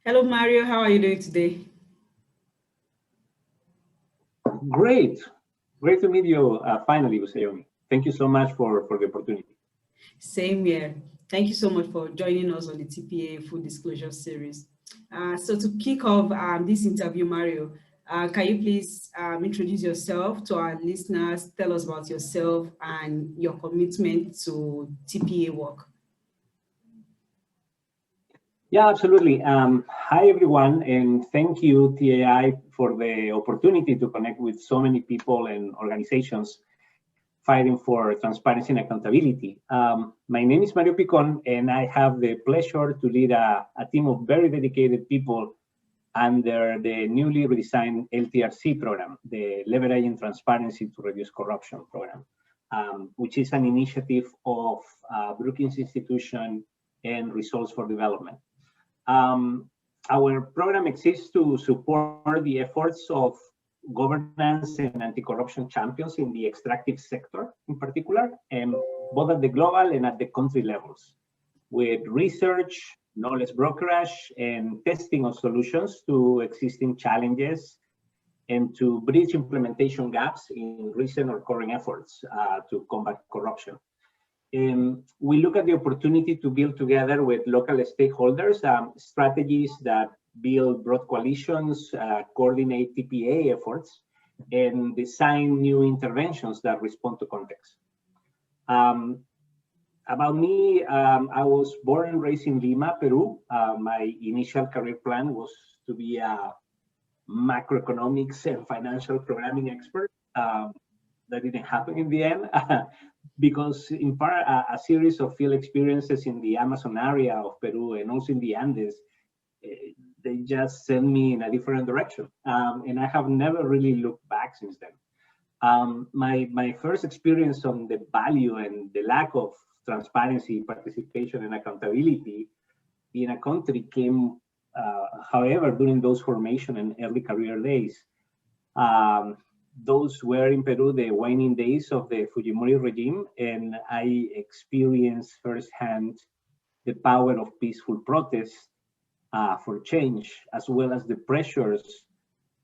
Hello, Mario. How are you doing today? Great. Great to meet you finally, Usayomi. Thank you so much for the opportunity. Same here. Thank you so much for joining us on the TPA Full Disclosure series. So to kick off this interview, Mario, can you please introduce yourself to our listeners, tell us about yourself and your commitment to TPA work? Yeah, absolutely. Hi, everyone, and thank you, TAI, for the opportunity to connect with so many people and organizations fighting for transparency and accountability. My name is Mario Picon, and I have the pleasure to lead a team of very dedicated people under the newly redesigned LTRC program, the Leveraging Transparency to Reduce Corruption program, which is an initiative of Brookings Institution and Results for Development. Our program exists to support the efforts of governance and anti-corruption champions in the extractive sector in particular, and both at the global and at the country levels, with research, knowledge brokerage, and testing of solutions to existing challenges and to bridge implementation gaps in recent or current efforts to combat corruption. We look at the opportunity to build together with local stakeholders strategies that build broad coalitions, coordinate TPA efforts, and design new interventions that respond to context. About me, I was born and raised in Lima, Peru. My initial career plan was to be a macroeconomics and financial programming expert. That didn't happen in the end because in part a series of field experiences in the Amazon area of Peru and also in the Andes, they just sent me in a different direction. And I have never really looked back since then. My first experience on the value and the lack of transparency, participation, and accountability in a country came, however, during those formation and early career days. Those were in Peru, the waning days of the Fujimori regime, and I experienced firsthand the power of peaceful protest for change, as well as the pressures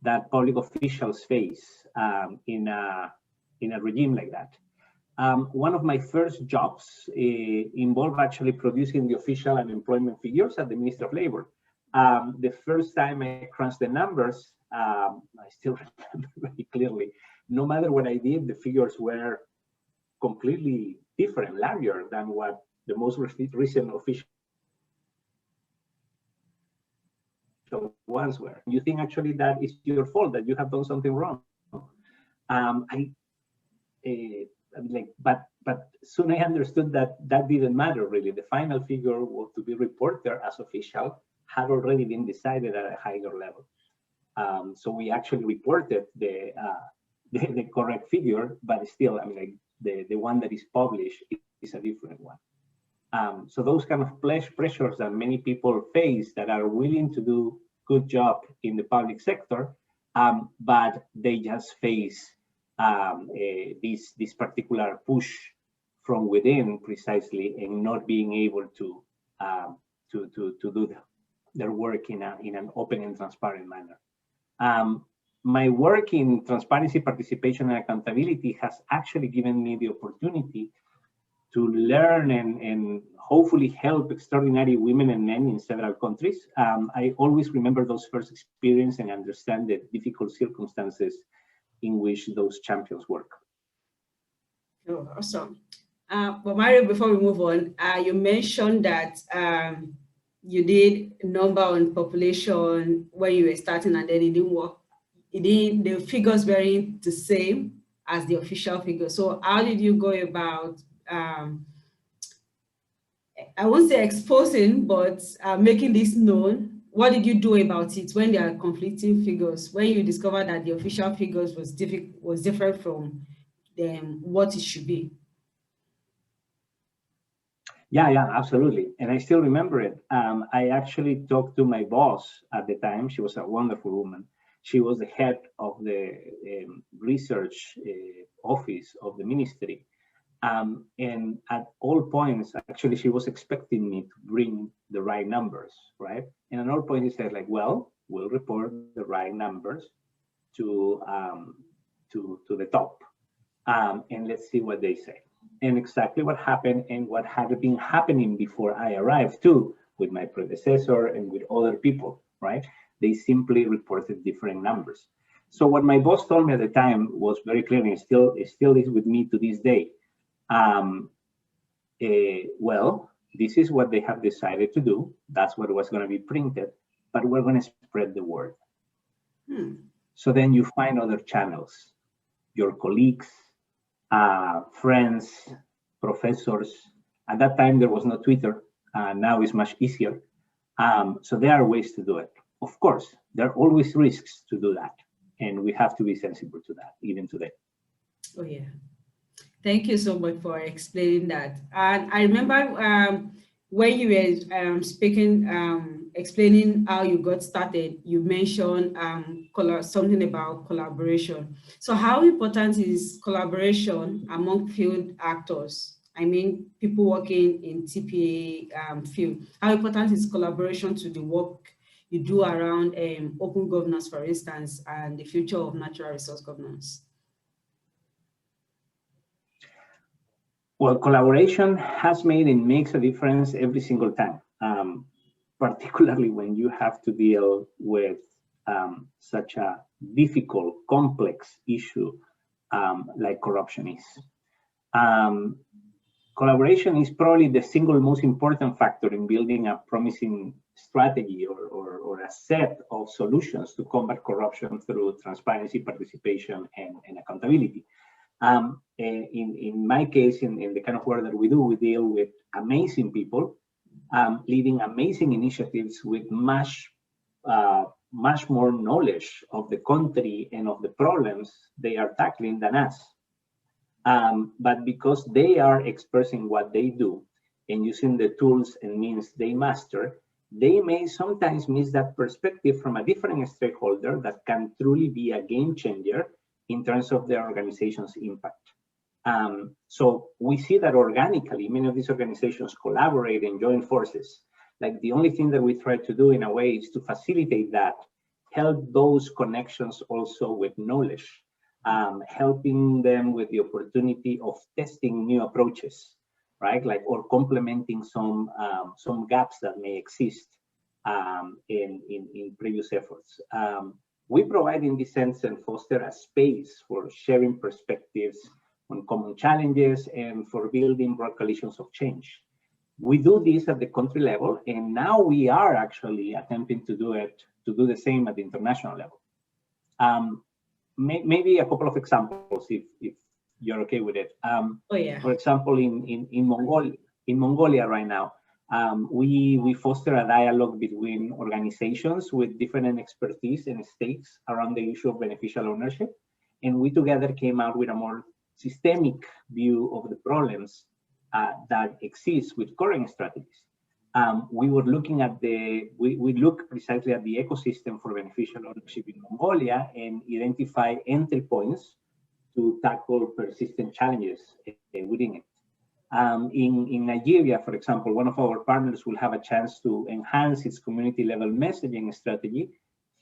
that public officials face in a regime like that. One of my first jobs involved actually producing the official unemployment figures at the Ministry of Labor. The first time I crunched the numbers, I still remember very clearly, no matter what I did, the figures were completely different, larger than what the most recent official ones were. You think actually that is your fault, that you have done something wrong. But soon I understood that that didn't matter really. The final figure was to be reported as official had already been decided at a higher level. So we actually reported the correct figure, but still, I mean, like the one that is published is a different one. So those kind of pressures that many people face that are willing to do good job in the public sector, but they just face this particular push from within precisely, and not being able to do their work in an open and transparent manner. My work in transparency, participation, and accountability has actually given me the opportunity to learn and hopefully help extraordinary women and men in several countries. I always remember those first experiences and understand the difficult circumstances in which those champions work. Oh, awesome. But Mario, before we move on, you mentioned that you did number on population when you were starting, and then it didn't work. The figures weren't the same as the official figures. So how did you go about, I won't say exposing, but making this known? What did you do about it when there are conflicting figures, when you discovered that the official figures was different from what it should be? Yeah, absolutely. And I still remember it. I actually talked to my boss at the time. She was a wonderful woman. She was the head of the research office of the ministry. And at all points, actually, she was expecting me to bring the right numbers, right? And at all points, she said, like, well, we'll report the right numbers to to the top, and let's see what they say. And exactly what happened, and what had been happening before I arrived too, with my predecessor and with other people, right? They simply reported different numbers. So what my boss told me at the time was very clear, and it still is with me to this day. Um, well, this is what they have decided to do. That's what was going to be printed, but we're going to spread the word. So then you find other channels, your colleagues, friends, professors. At that time, there was no Twitter. Now it's much easier. So there are ways to do it. Of course, there are always risks to do that. And we have to be sensible to that, even today. Oh, yeah. Thank you so much for explaining that. And I remember when you were speaking, explaining how you got started, you mentioned something about collaboration. So how important is collaboration among field actors? I mean, people working in TPA field. How important is collaboration to the work you do around open governance, for instance, and the future of natural resource governance? Well, collaboration has made and makes a difference every single time, particularly when you have to deal with such a difficult, complex issue like corruption is. Collaboration is probably the single most important factor in building a promising strategy or a set of solutions to combat corruption through transparency, participation, and accountability. In my case, in the kind of work that we do, we deal with amazing people leading amazing initiatives with much more knowledge of the country and of the problems they are tackling than us. But because they are experts in what they do and using the tools and means they master, they may sometimes miss that perspective from a different stakeholder that can truly be a game changer in terms of their organization's impact. So we see that organically, many of these organizations collaborate and join forces. Like the only thing that we try to do in a way is to facilitate that, help those connections also with knowledge, helping them with the opportunity of testing new approaches, right? Like, or complementing some gaps that may exist in previous efforts. We provide, in this sense, and foster a space for sharing perspectives on common challenges and for building broad coalitions of change. We do this at the country level, and now we are actually attempting to do the same at the international level. Maybe a couple of examples, if you're okay with it. Oh, yeah. For example, in Mongolia right now, we foster a dialogue between organizations with different expertise and stakes around the issue of beneficial ownership. And we together came out with a more systemic view of the problems that exist with current strategies. We were looking at we look precisely at the ecosystem for beneficial ownership in Mongolia and identify entry points to tackle persistent challenges within it. In Nigeria, for example, one of our partners will have a chance to enhance its community level messaging strategy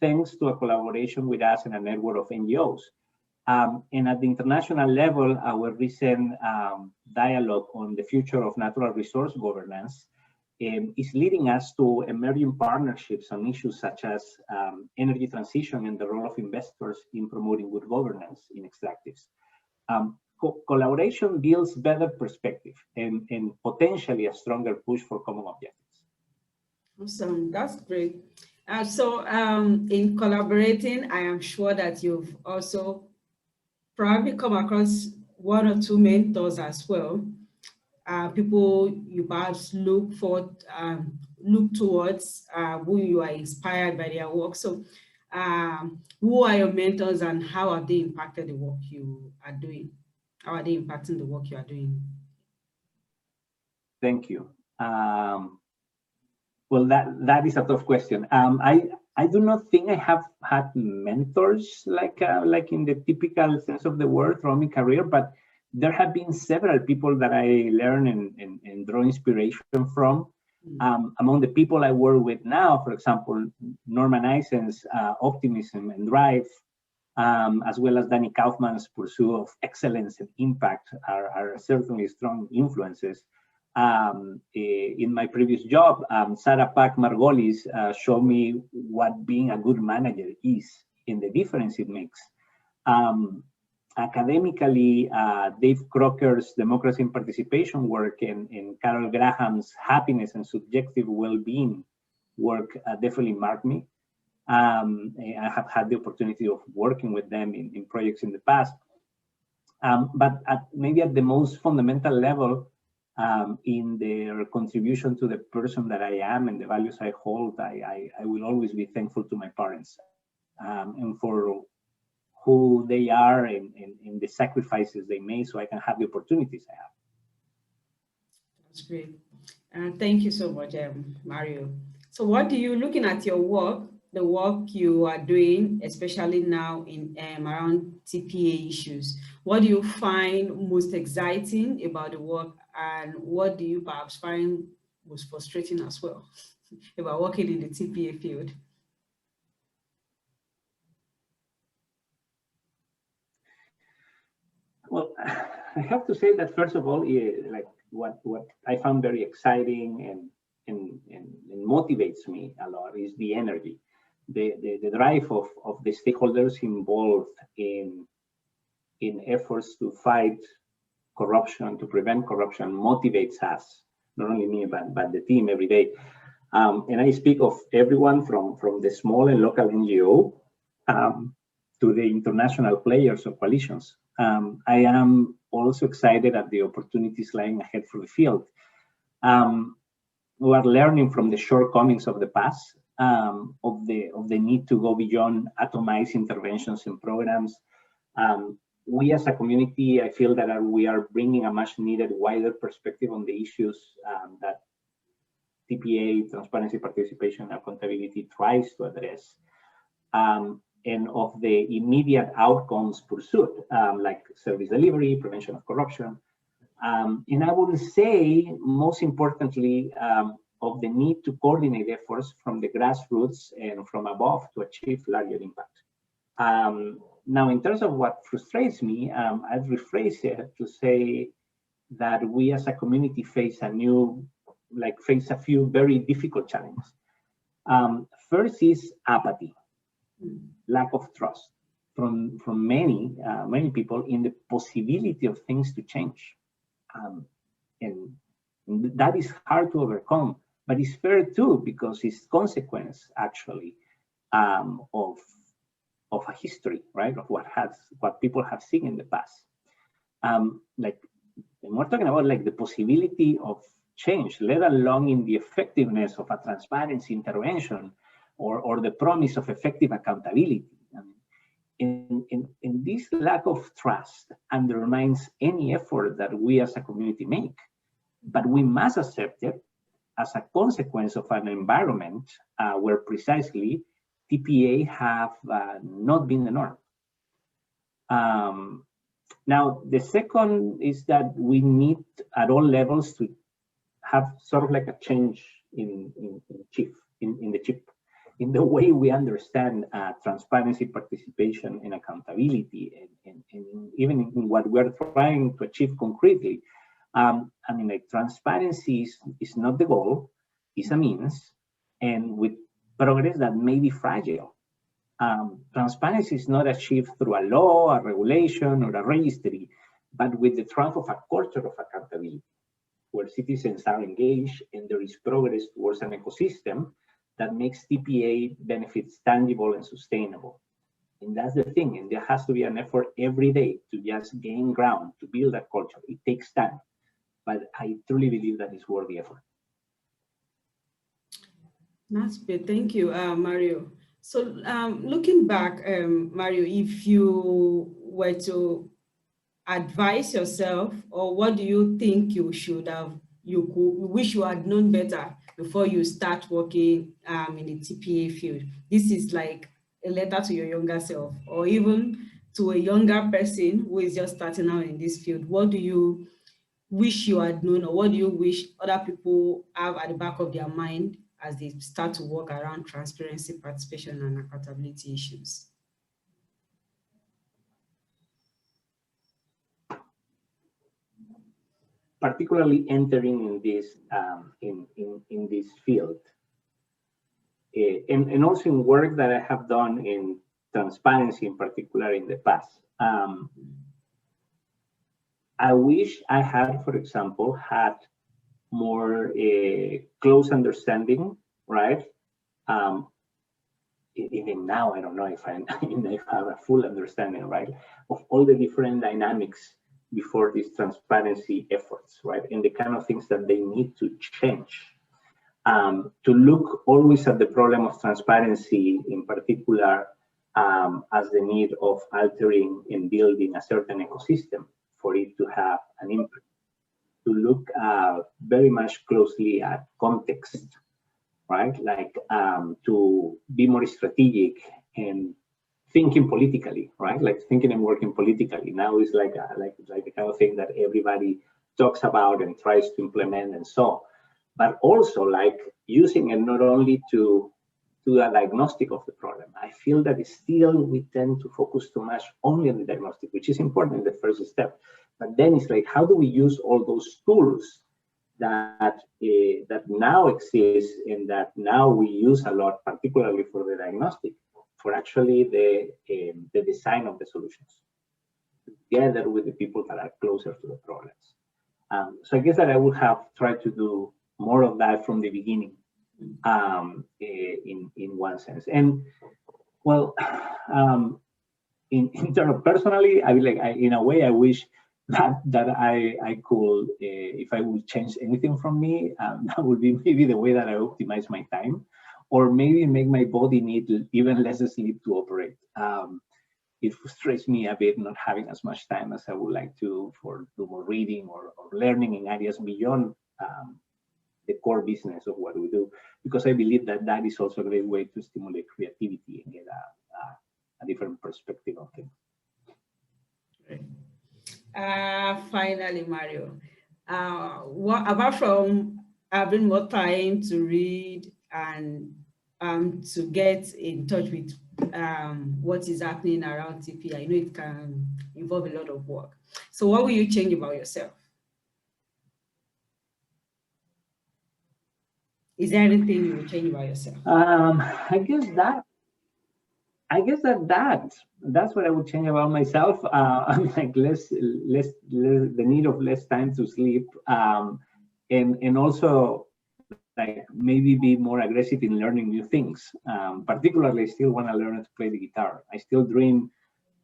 thanks to a collaboration with us and a network of NGOs. And at the international level, our recent dialogue on the future of natural resource governance is leading us to emerging partnerships on issues such as energy transition and the role of investors in promoting good governance in extractives. Collaboration builds better perspective and potentially a stronger push for common objectives. Awesome, that's great. So in collaborating, I am sure that you've also probably come across one or two mentors as well. People you perhaps look towards, who you are inspired by their work. So who are your mentors and how have they impacted the work you are doing? How are they impacting the work you are doing? Thank you. Well, that is a tough question. I do not think I have had mentors like in the typical sense of the word throughout my career, but there have been several people that I learn and draw inspiration from. Among the people I work with now, for example, Norman Eisen's optimism and drive, as well as Danny Kaufman's pursuit of excellence and impact are certainly strong influences. In my previous job, Sarah Pack Margolis showed me what being a good manager is and the difference it makes. Academically, Dave Crocker's Democracy and Participation work and Carol Graham's Happiness and Subjective Well-Being work definitely marked me. I have had the opportunity of working with them in projects in the past. But maybe at the most fundamental level, in their contribution to the person that I am and the values I hold, I will always be thankful to my parents and for who they are and the sacrifices they made so I can have the opportunities I have. That's great. Thank you so much, Mario. So what do you, looking at your work, the work you are doing, especially now in around TPA issues, what do you find most exciting about the work, and what do you perhaps find most frustrating as well about working in the TPA field? Well, I have to say that first of all, like what I found very exciting and motivates me a lot is the energy, the drive of the stakeholders involved in efforts to fight corruption, to prevent corruption, motivates us, not only me, but the team every day. And I speak of everyone from the small and local NGO to the international players or coalitions. I am also excited at the opportunities lying ahead for the field. We are learning from the shortcomings of the past, of the need to go beyond atomized interventions and programs. We as a community, I feel that we are bringing a much needed wider perspective on the issues that TPA, transparency, participation, and accountability tries to address, and of the immediate outcomes pursued, like service delivery, prevention of corruption. And I would say, most importantly, of the need to coordinate efforts from the grassroots and from above to achieve larger impact. Now, in terms of what frustrates me, I'd rephrase it to say that we as a community face a few very difficult challenges. First is apathy, lack of trust from many people in the possibility of things to change. And that is hard to overcome, but it's fair too, because it's consequence actually of a history, right? Of what people have seen in the past. Like, and we're talking about like the possibility of change, let alone in the effectiveness of a transparency intervention or the promise of effective accountability. And this lack of trust undermines any effort that we as a community make. But we must accept it as a consequence of an environment where precisely TPA have not been the norm. Now, the second is that we need at all levels to have sort of like a change in the way we understand transparency, participation, and accountability, and even in what we're trying to achieve concretely. I mean, like, transparency is not the goal, it's a means, and with progress that may be fragile. Transparency is not achieved through a law, a regulation, or a registry, but with the triumph of a culture of accountability, where citizens are engaged and there is progress towards an ecosystem that makes TPA benefits tangible and sustainable. And that's the thing, and there has to be an effort every day to just gain ground, to build that culture. It takes time, but I truly believe that it's worth the effort. That's good. Thank you, Mario. So looking back, Mario, if you were to advise yourself, or what do you think you wish you had known better before you start working in the TPA field? This is like a letter to your younger self, or even to a younger person who is just starting out in this field, what do you wish you had known, or what do you wish other people have at the back of their mind as they start to work around transparency, participation, and accountability issues? Particularly entering in this in this field, and also in work that I have done in transparency, in particular in the past. I wish I had, for example, had more close understanding, right? Even now, I don't know if I have a full understanding, right, of all the different dynamics before these transparency efforts, right, and the kind of things that they need to change. To look always at the problem of transparency, in particular, as the need of altering and building a certain ecosystem for it to have an impact. To look very much closely at context, right? Like to be more strategic and thinking politically, right? Like thinking and working politically. Now is like the kind of thing that everybody talks about and tries to implement and so. But also like using it not only to do a diagnostic of the problem. I feel that still we tend to focus too much only on the diagnostic, which is important in the first step. But then it's like, how do we use all those tools that that now exist and that now we use a lot, particularly for the diagnostic, for actually the design of the solutions, together with the people that are closer to the problems. So I guess that I would have tried to do more of that from the beginning, in one sense. And well, in terms of personally, I mean, like in a way, I wish that I could, if I would change anything from me, that would be maybe the way that I optimize my time, or maybe make my body need even less sleep to operate. It frustrates me a bit not having as much time as I would like to for do more reading or learning in areas beyond the core business of what we do, because I believe that that is also a great way to stimulate creativity and get a different perspective on things. Finally, Mario, what apart from having more time to read and to get in touch with what is happening around TPA, I know it can involve a lot of work. So what will you change about yourself? Is there anything you will change about yourself? I guess that's what I would change about myself. I'm like less the need of less time to sleep, and also like maybe be more aggressive in learning new things. Particularly, I still want to learn to play the guitar. I still dream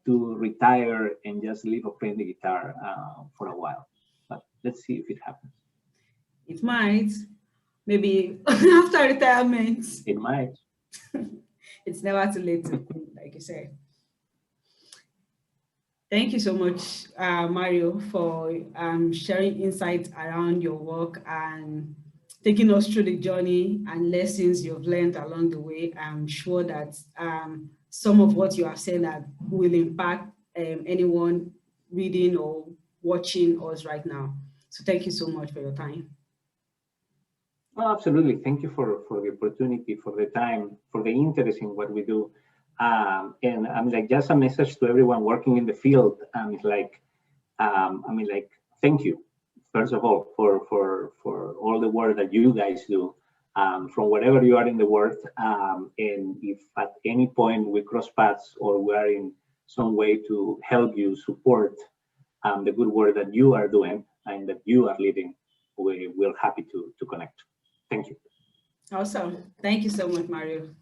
to retire and just live of playing the guitar for a while. But let's see if it happens. It might. Maybe after retirement. It might. It's never too late, like you said. Thank you so much, Mario, for sharing insights around your work and taking us through the journey and lessons you've learned along the way. I'm sure that some of what you have said that will impact anyone reading or watching us right now. So thank you so much for your time. Well, absolutely. Thank you for the opportunity, for the time, for the interest in what we do. And I'm like, just a message to everyone working in the field. It's like, thank you, first of all, for all the work that you guys do, from wherever you are in the world. And if at any point we cross paths or we are in some way to help you support the good work that you are doing and that you are leading, we're happy to connect. Thank you. Awesome. Thank you so much, Mario.